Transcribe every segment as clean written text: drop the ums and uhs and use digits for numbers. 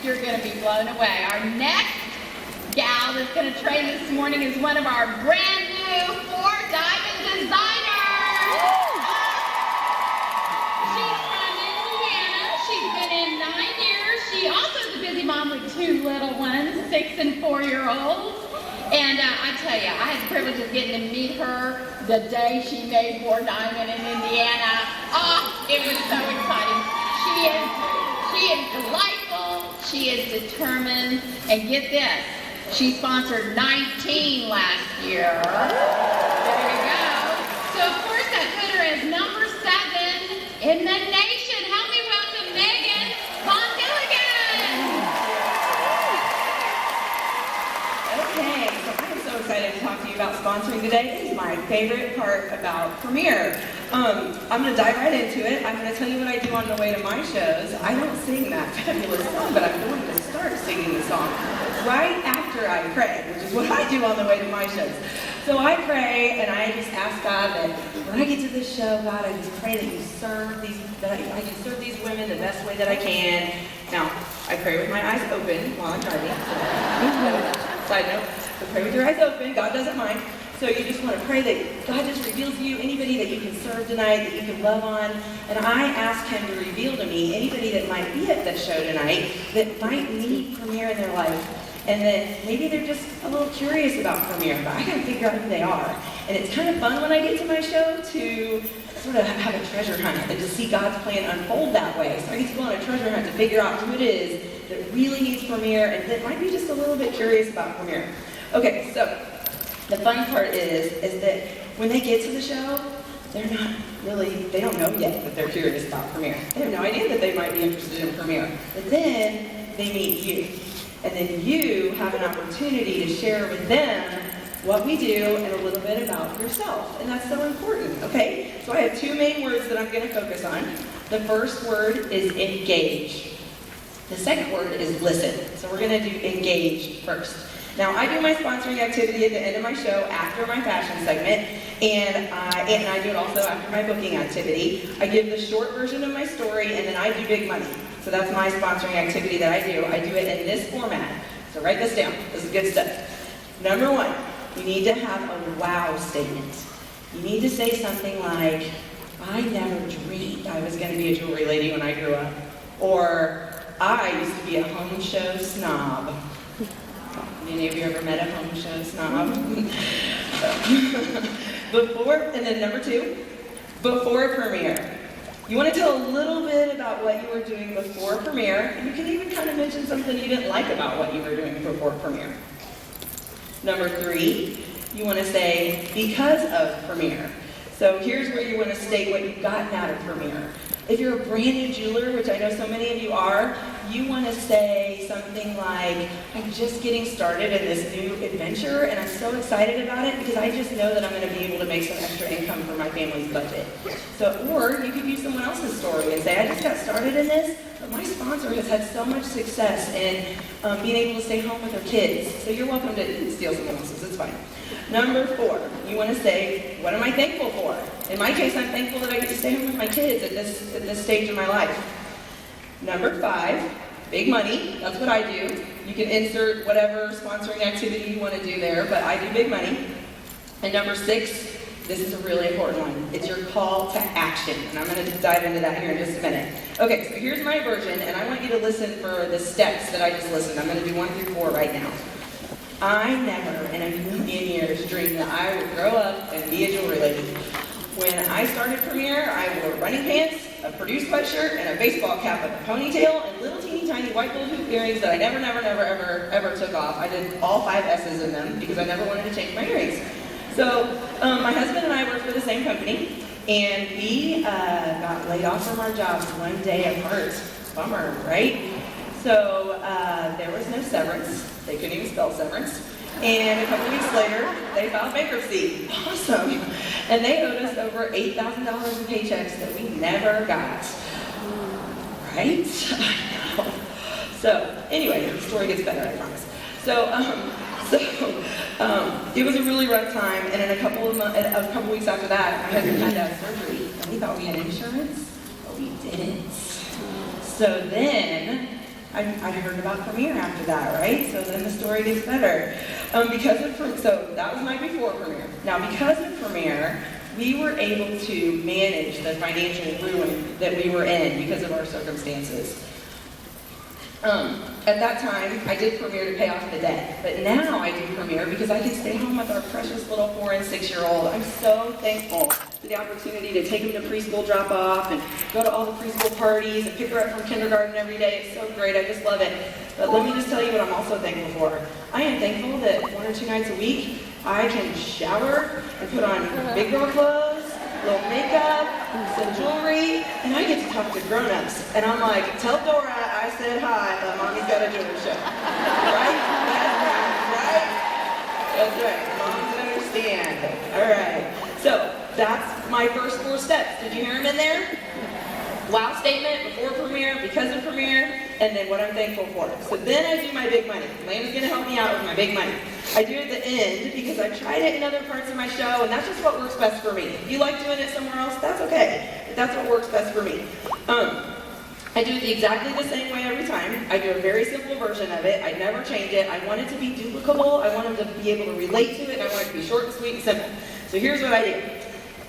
you're going to be blown away. Our next gal that's going to train this morning is one of our brand new 4-diamond designers. She's from Indiana. She's been in 9 years. She also is a busy mom with 2 little ones, 6 and 4-year-olds. And I tell you, I had the privilege of getting to meet her the day she made 4-diamond in Indiana. Oh, it was so exciting. She is delightful. She is determined. And get this, she sponsored 19 last year. There you go. So of course that put her as number 7 in the nation. Help me welcome Megan vondielingen. Okay, so I'm so excited to talk to you about sponsoring today. It is my favorite part about Premiere. I'm going to dive right into it. I'm going to tell you what I do on the way to my shows. I don't sing that fabulous song, but I'm going to start singing the song right after I pray, which is what I do on the way to my shows. So I pray, and I just ask God that when I get to this show, God, I just pray that you serve these, that I can serve these women the best way that I can. Now, I pray with my eyes open while I'm driving. Side note, so pray with your eyes open. God doesn't mind. So you just want to pray that God just reveals to you anybody that you can serve tonight, that you can love on. And I ask him to reveal to me anybody that might be at the show tonight that might need Premiere in their life. And that maybe they're just a little curious about Premiere, but I gotta figure out who they are. And it's kind of fun when I get to my show to sort of have a treasure hunt and to see God's plan unfold that way. So I get to go on a treasure hunt to figure out who it is that really needs Premiere and that might be just a little bit curious about Premiere. Okay, so the fun part is that when they get to the show, they don't know yet that they're curious about Premiere. They have no idea that they might be interested in Premiere. But then they meet you. And then you have an opportunity to share with them what we do and a little bit about yourself. And that's so important, okay? So I have 2 main words that I'm going to focus on. The first word is engage. The second word is listen. So we're going to do engage first. Now, I do my sponsoring activity at the end of my show after my fashion segment, and I do it also after my booking activity. I give the short version of my story, and then I do big money. So that's my sponsoring activity that I do. I do it in this format. So write this down. This is good stuff. Number 1, you need to have a wow statement. You need to say something like, I never dreamed I was going to be a jewelry lady when I grew up. Or, I used to be a home show snob. Any of you ever met a home show snob? And then number 2, before Premiere. You want to tell a little bit about what you were doing before Premiere, and you can even kind of mention something you didn't like about what you were doing before Premiere. Number 3, you want to say, because of Premiere. So here's where you want to state what you've gotten out of Premiere. If you're a brand new jeweler, which I know so many of you are, you want to say something like, I'm just getting started in this new adventure and I'm so excited about it because I just know that I'm going to be able to make some extra income for my family's budget. So, or you could use someone else's story and say, I just got started in this, but my sponsor has had so much success in being able to stay home with their kids. So you're welcome to steal someone else's, it's fine. Number 4, you want to say, what am I thankful for? In my case, I'm thankful that I get to stay home with my kids at this stage of my life. Number 5, big money. That's what I do. You can insert whatever sponsoring activity you want to do there, but I do big money. And number 6, this is a really important one. It's your call to action. And I'm going to dive into that here in just a minute. Okay, so here's my version, and I want you to listen for the steps that I just listened. I'm going to do 1 through 4 right now. I never in a million years dreamed that I would grow up and be a jewelry lady. When I started Premiere, I wore running pants, a Purdue sweatshirt, and a baseball cap with a ponytail, and little teeny tiny white gold hoop earrings that I never, ever took off. I did all 5 S's in them because I never wanted to change my earrings. So my husband and I worked for the same company, and we got laid off from our jobs 1 day apart. Bummer, right? So there was no severance. They couldn't even spell severance. And a couple weeks later, they filed bankruptcy. Awesome. And they owed us over $8,000 in paychecks that we never got. Right? I know. So, anyway, the story gets better, I promise. So, it was a really rough time, and in a couple weeks after that, my husband had to have surgery. And we thought we had insurance, but we didn't. So then, I heard about Premiere after that, right? So then the story gets better. So that was my before Premiere. Now because of Premiere, we were able to manage the financial ruin that we were in because of our circumstances. At that time, I did Premiere to pay off the debt, but now I do Premiere because I can stay home with our precious little 4- and 6-year-old. I'm so thankful for the opportunity to take him to preschool drop-off and go to all the preschool parties and pick her up from kindergarten every day. It's so great. I just love it. But let me just tell you what I'm also thankful for. I am thankful that 1 or 2 nights a week, I can shower and put on big girl clothes, little makeup, some jewelry, and I get to talk to grown-ups. And I'm like, tell Dora I said hi, but Mommy's got a jewelry show. Right? That's right. Moms understand. All right. So that's my first 4 steps. Did you hear them in there? Wow statement, before Premiere, because of Premiere, and then what I'm thankful for. So then I do my big money. Lena's gonna help me out with my big money. I do it at the end because I've tried it in other parts of my show, and that's just what works best for me. If you like doing it somewhere else, that's okay. But that's what works best for me. I do it exactly the same way every time. I do a very simple version of it. I never change it. I want it to be duplicable. I want them to be able to relate to it, and I want it to be short and sweet and simple. So here's what I do.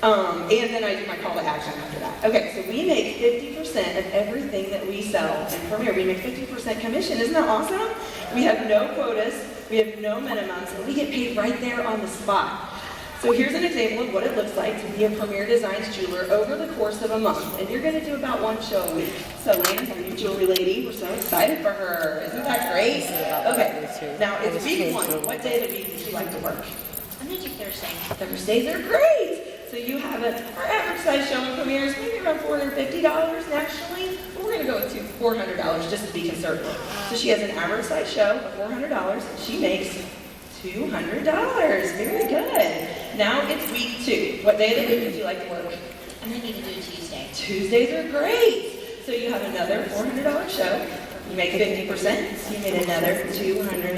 And then I do my call to action after that. Okay, so we make 50% of everything that we sell in Premiere. We make 50% commission. Isn't that awesome? We have no quotas, we have no minimums, and we get paid right there on the spot. So here's an example of what it looks like to be a Premiere Designs jeweler over the course of a month. And you're going to do about 1 show a week. So Lana's our new jewelry lady. We're so excited for her. Isn't that great? Okay, now it's week 1. What day of the week would you like to work? I'm going to do Thursday. Thursdays are great. So you have our average size show in Premiere is maybe around $450 nationally. But we're going to go with $400 just to be conservative. So she has an average size show of $400. She makes $200. Very good. Now it's week 2. What day of the week would you like to work? I'm going to need to do a Tuesday. Tuesdays are great. So you have another $400 show. You make 50%, so you made another $200.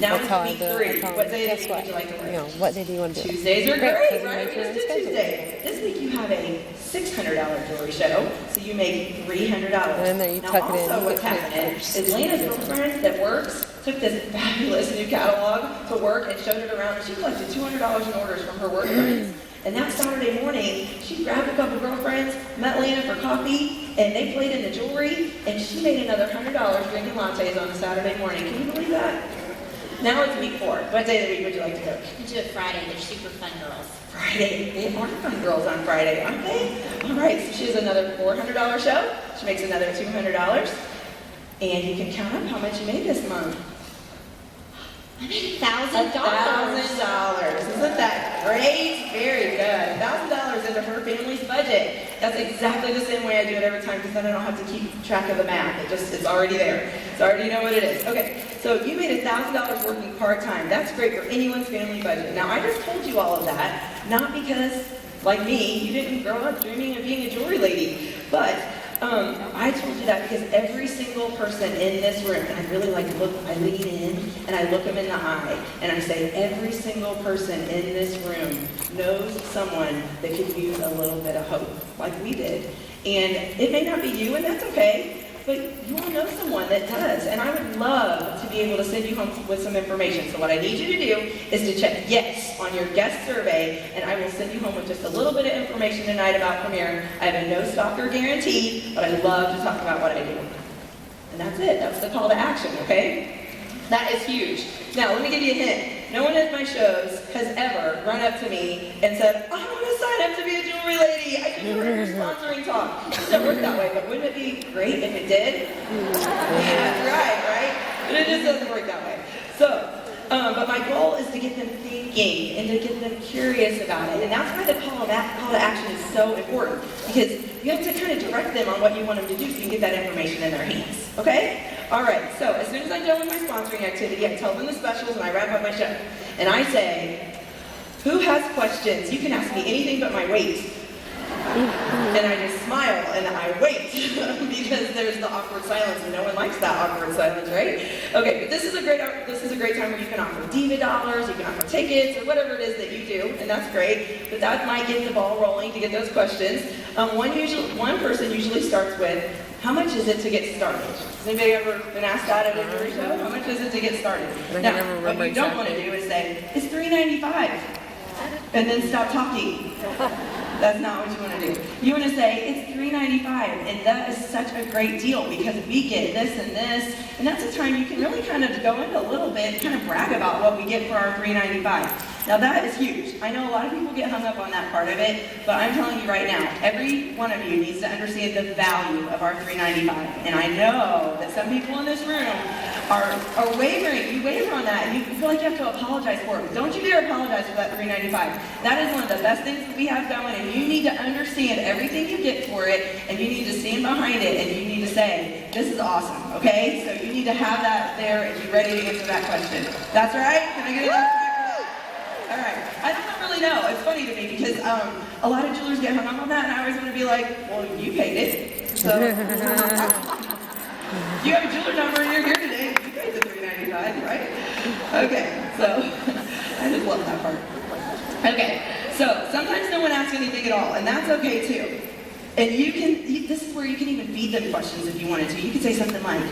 Now it's week 3. What day of the week would you like to work? You know, what day do you want to do? Tuesdays are great, right? We just did Tuesday. This week you have a $600 jewelry show, so you make $300. And then you now tuck it in. Also what's happening is Lana's girlfriend that works took this fabulous new catalog to work and showed it around, and she collected $200 in orders from her work friends. And that Saturday morning, she grabbed a couple girlfriends, met Lana for coffee, and they played in the jewelry, and she made another $100 drinking lattes on a Saturday morning. Can you believe that? Now it's week 4. What day of the week would you like to go? I do it Friday. They're super fun girls. Friday. They are fun girls on Friday, aren't they? All right, so she has another $400 show. She makes another $200. And you can count up how much you made this month. I made $1,000. $1,000. Isn't that great? Very good. $1,000 into her family's budget. That's exactly the same way I do it every time, because then I don't have to keep track of the math. It's already there. So I already know what it is. Okay, so you made $1,000 working part-time. That's great for anyone's family budget. Now, I just told you all of that, not because, like me, you didn't grow up dreaming of being a jewelry lady, but I told you that because every single person in this room, and I really I lean in and I look them in the eye and I say, every single person in this room knows someone that could use a little bit of hope, like we did. And it may not be you, and that's okay, but you all know someone that does. And I would love to be able to send you home with some information. So what I need you to do is to check yes on your guest survey, and I will send you home with just a little bit of information tonight about Premiere. I have a no stalker guarantee, but I love to talk about what I do. And that's it. That's the call to action, okay? That is huge. Now, let me give you a hint. No one at my shows has ever run up to me and said, I want to sign up to be a jewelry lady. I just heard your sponsoring talk. It doesn't work that way, but wouldn't it be great if it did? Yeah, that's right? But it just doesn't work that way. So, but my goal is to get them thinking and to get them curious about it. And that's why the call to action is so important, because you have to kind of direct them on what you want them to do so you can get that information in their hands. Okay? All right, so as soon as I'm done with my sponsoring activity, I tell them the specials and I wrap up my show. And I say, who has questions? You can ask me anything but my weight. And I just smile and I wait. because there's the awkward silence, and no one likes that awkward silence, right? Okay, but this is a great time where you can offer diva dollars, you can offer tickets, or whatever it is that you do, and that's great. But that might get the ball rolling to get those questions. One person usually starts with, how much is it to get started? Has anybody ever been asked that at a jewelry show? How much is it to get started? Now, what you don't want to do is say, it's $3.95, and then stop talking. That's not what you want to do. You want to say, it's $3.95, and that is such a great deal because we get this and this, and that's a time you can really kind of go into a little bit, kind of brag about what we get for our $3.95. Now that is huge. I know a lot of people get hung up on that part of it, but I'm telling you right now, every one of you needs to understand the value of our $3.95. And I know that some people in this room are wavering. You waver on that, and you feel like you have to apologize for it. Don't you dare apologize for that $3.95. That is one of the best things that we have going, and you need to understand everything you get for it, and you need to stand behind it, and you need to say, this is awesome, okay? So you need to have that there and be ready to answer that question. That's right? Can I get it? All right. I don't really know. It's funny to me because a lot of jewelers get hung up on that, and I always want to be like, well, you paid it. So you have a jeweler number and you're here today. You paid the $3.95, right? Okay. So I just love that part. Okay. So sometimes no one asks anything at all, and that's okay too. And this is where you can even feed them questions if you wanted to. You could say something like,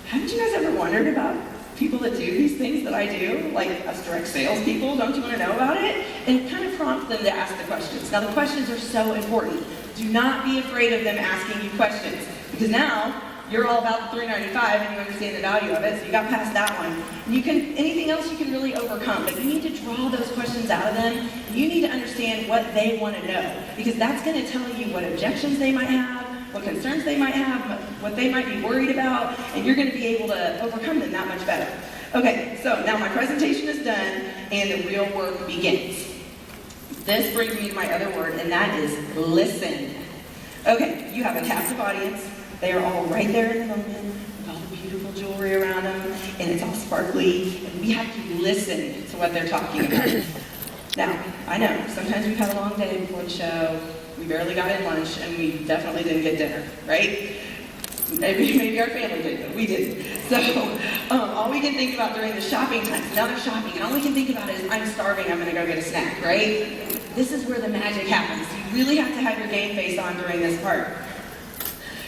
haven't you guys ever wondered about people that do these things that I do, like us direct sales people, don't you want to know about it? And kind of prompt them to ask the questions. Now the questions are so important. Do not be afraid of them asking you questions, because now you're all about the $3.95 and you understand the value of it, so you got past that one. And anything else you can really overcome, but you need to draw those questions out of them. And you need to understand what they want to know, because that's going to tell you what objections they might have, what concerns they might have, what they might be worried about, and you're going to be able to overcome them that much better. Okay, so now my presentation is done, and the real work begins. This brings me to my other word, and that is listen. Okay, you have a captive audience. They are all right there in the moment, with all the beautiful jewelry around them, and it's all sparkly, and we have to listen to what they're talking about. Now, I know, sometimes we've had a long day before the show, we barely got in lunch, and we definitely didn't get dinner, right? Maybe our family did, but we didn't. So all we can think about during the shopping time, now they're shopping, and all we can think about is, I'm starving, I'm gonna go get a snack, right? This is where the magic happens. You really have to have your game face on during this part.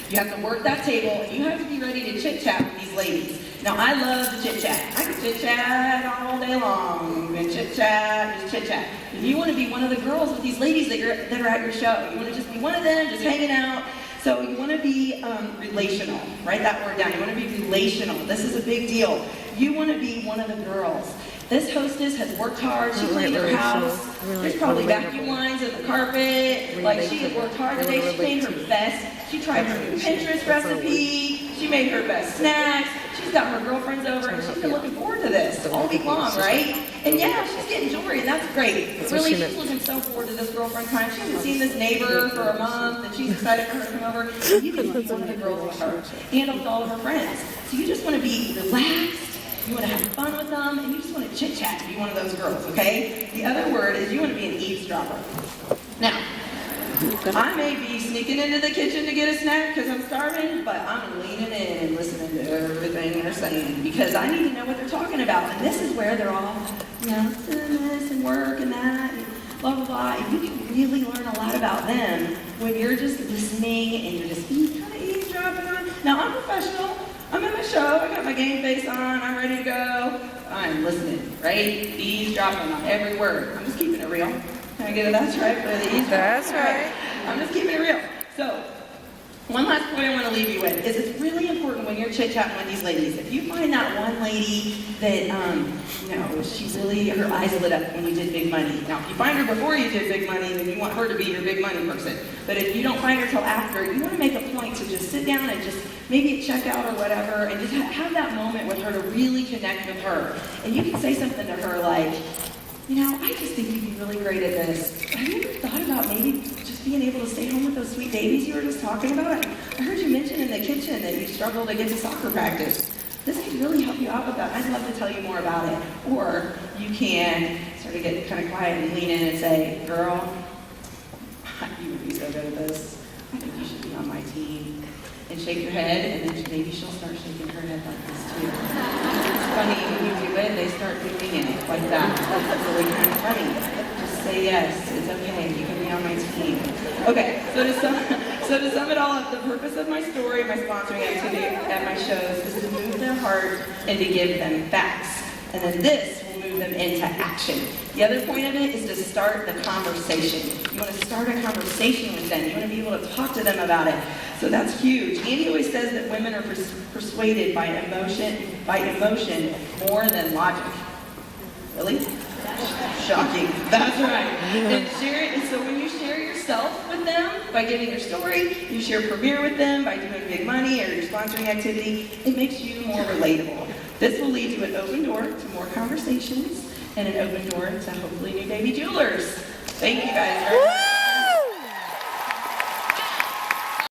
You have to work that table, and you have to be ready to chit-chat with these ladies. Now, I love to chit-chat. I can chit-chat all day long, and chit-chat, just chit-chat. And you want to be one of the girls with these ladies that are at your show. You want to just be one of them, just hanging out. So you want to be relational. Write that word down. You want to be relational. This is a big deal. You want to be one of the girls. This hostess has worked hard. She cleaned her house. There's probably vacuum lines in the carpet. Like, she has worked hard today. She made her best. She tried her new Pinterest recipe. She made her best snacks. She's got her girlfriends over, and she's been looking forward to this all week long, right? And yeah, she's getting jewelry, and that's great. But really, she's looking so forward to this girlfriend time. She hasn't seen this neighbor for a month, and she's excited for her to come over. And you can be one of the girls with her, and with all of her friends. So you just want to be relaxed. You want to have fun with them, and you just want to chit-chat and be one of those girls, okay? The other word is you want to be an eavesdropper. Now, I may be sneaking into the kitchen to get a snack because I'm starving, but I'm leaning in and listening to everything they're saying because I need to know what they're talking about. And this is where they're all, doing this and work and that and blah, blah, blah. And you can really learn a lot about them when you're just listening and you're just kind of eavesdropping on. Now, I'm professional. I'm in my show. I got my game face on. I'm ready to go. I'm listening, right? Eavesdropping on every word. I'm just keeping it real. Can I get it? That's right for the eavesdropping. That's right. I'm just keeping it real. So, one last point I want to leave you with is it's really important when you're chit-chatting with these ladies. If you find that one lady that, she's really, her eyes lit up when you did big money. Now, if you find her before you did big money, then you want her to be your big money person. But if you don't find her till after, you want to make a point to just sit down and just maybe at checkout or whatever, and just have that moment with her to really connect with her. And you can say something to her like, I just think you'd be really great at this. Have you ever thought about maybe just being able to stay home with those sweet babies you were just talking about? I heard you mention in the kitchen that you struggle to get to soccer practice. This could really help you out with that. I'd love to tell you more about it. Or you can sort of get kind of quiet and lean in and say, girl, you would be so good at this. I think you should be on my team. And shake your head, and then maybe she'll start shaking her head like this too. It's funny when you do it, they start doing it like that. It's really kind of funny. Just say yes, it's okay, you can be on my team. Okay, so to sum it all up, the purpose of my story, my sponsoring activity at my shows is to move their heart and to give them facts. And then this will move them into action. The other point of it is to start the conversation. You want to start a conversation with them. You want to be able to talk to them about it. So that's huge. Andy always says that women are persuaded by emotion more than logic. Really? Shocking. That's right. And so when you share yourself with them by giving your story, you share Premiere with them by doing big money or your sponsoring activity, it makes you more relatable. This will lead to an open door to more conversations and an open door to hopefully new baby jewelers. Thank you guys very much.